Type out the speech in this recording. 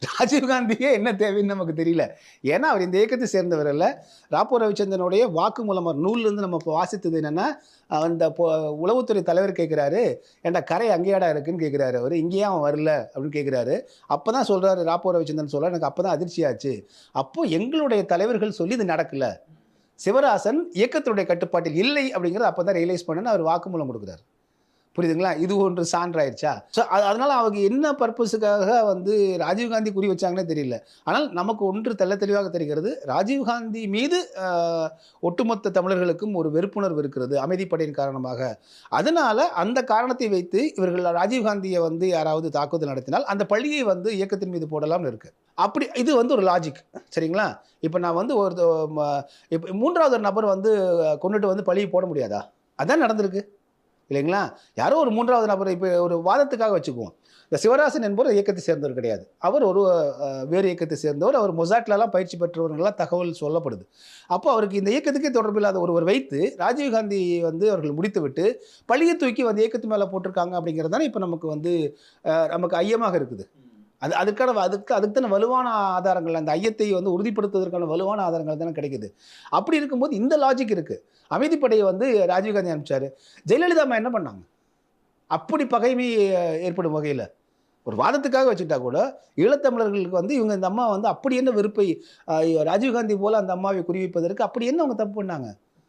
ராஜீவ்காந்தியே என்ன தேவைன்னு நமக்கு தெரியல. ஏன்னா, அவர் இந்த இயக்கத்தை சேர்ந்தவர் அல்ல. ராப்போ ரவிச்சந்திரனுடைய வாக்குமூலம் நூல்லேருந்து நம்ம இப்போ வாசித்தது என்னன்னா, அந்த உளவுத்துறை தலைவர் கேட்கிறாரு, "ஏன்டா கரை அங்கேயாடா இருக்குன்னு?" கேட்கிறாரு அவரு. "இங்கேயே அவன் வரல" அப்படின்னு கேட்கிறாரு. அப்பதான் சொல்றாரு ராப்போ ரவிச்சந்திரன் சொல்றாரு, "எனக்கு அப்பதான் அதிர்ச்சியாச்சு. அப்போ எங்களுடைய தலைவர்கள் சொல்லி இது நடக்கல. சிவராசன் இயக்கத்தினுடைய கட்டுப்பாட்டில் இல்லை அப்படிங்கிறத அப்பதான் ரியலைஸ் பண்ணேன்னு" அவர் வாக்குமூலம் குடுக்குறாரு. புரியுதுங்களா? இது ஒன்று சான்றாயிருச்சா? ஸோ அதனால அவங்க என்ன பர்ப்பஸுக்காக வந்து ராஜீவ்காந்தி குறி வச்சாங்கன்னே தெரியல. ஆனால் நமக்கு ஒன்று தெள்ளத் தெளிவாக தெரிகிறது. ராஜீவ்காந்தி மீது ஒட்டுமொத்த தமிழர்களுக்கும் ஒரு வெறுப்புணர்வு இருக்கிறது. அமைதிப்படையின் காரணமாக. அதனால அந்த காரணத்தை வைத்து இவர்கள் ராஜீவ்காந்திய வந்து யாராவது தாக்குதல் நடத்தினால், அந்த பழியை வந்து இயக்கத்தின் மீது போடலாம்னு இருக்கு. அப்படி இது வந்து ஒரு லாஜிக். சரிங்களா? இப்ப நான் வந்து ஒரு ம இப்ப 3வது ஒரு நபர் வந்து கொன்னுட்டு வந்து பழிய போட முடியாதா? அதான் நடந்திருக்கு. இல்லைங்களா? யாரோ ஒரு 3வது நபர் இப்ப ஒரு வாதத்துக்காக வச்சுக்குவோம். இந்த சிவராசன் என்பவர் இயக்கத்தை சேர்ந்தவர் கிடையாது. அவர் ஒரு வேறு இயக்கத்தை சேர்ந்தவர். அவர் மொசாட்லலாம் பயிற்சி பெற்றவர்கள்லாம் தகவல் சொல்லப்படுது. அப்போ அவருக்கு இந்த இயக்கத்துக்கே தொடர்பில்லாத ஒருவர் வைத்து, ராஜீவ்காந்தி வந்து அவர்கள் முடித்துவிட்டு, பழிய தூக்கி வந்து இயக்கத்து மேல போட்டிருக்காங்க அப்படிங்கிறது தானே இப்ப நமக்கு வந்து நமக்கு ஐயமாக இருக்குது. அதுக்கான அதுக்கு தான வலுவான ஆதாரங்கள், அந்த ஐயத்தை வந்து உறுதிப்படுத்துவதற்கான வலுவான ஆதாரங்கள் தானே கிடைக்குது. அப்படி இருக்கும்போது இந்த லாஜிக் இருக்கு. அமைதிப்படைய வந்து ராஜீவ்காந்தி அனுப்பிச்சாரு. ஜெயலலிதா அம்மா என்ன பண்ணாங்க? அப்படி பகைமை ஏற்படும் வகையில. ஒரு வாதத்துக்காக வச்சுக்கிட்டா கூட, ஈழத்தமிழர்களுக்கு வந்து இவங்க இந்த அம்மா வந்து அப்படி என்ன வெறுப்பை ராஜீவ்காந்தி போல அந்த அம்மாவை குறிவைப்பதற்கு அப்படி என்ன அவங்க தப்பு பண்ணாங்க?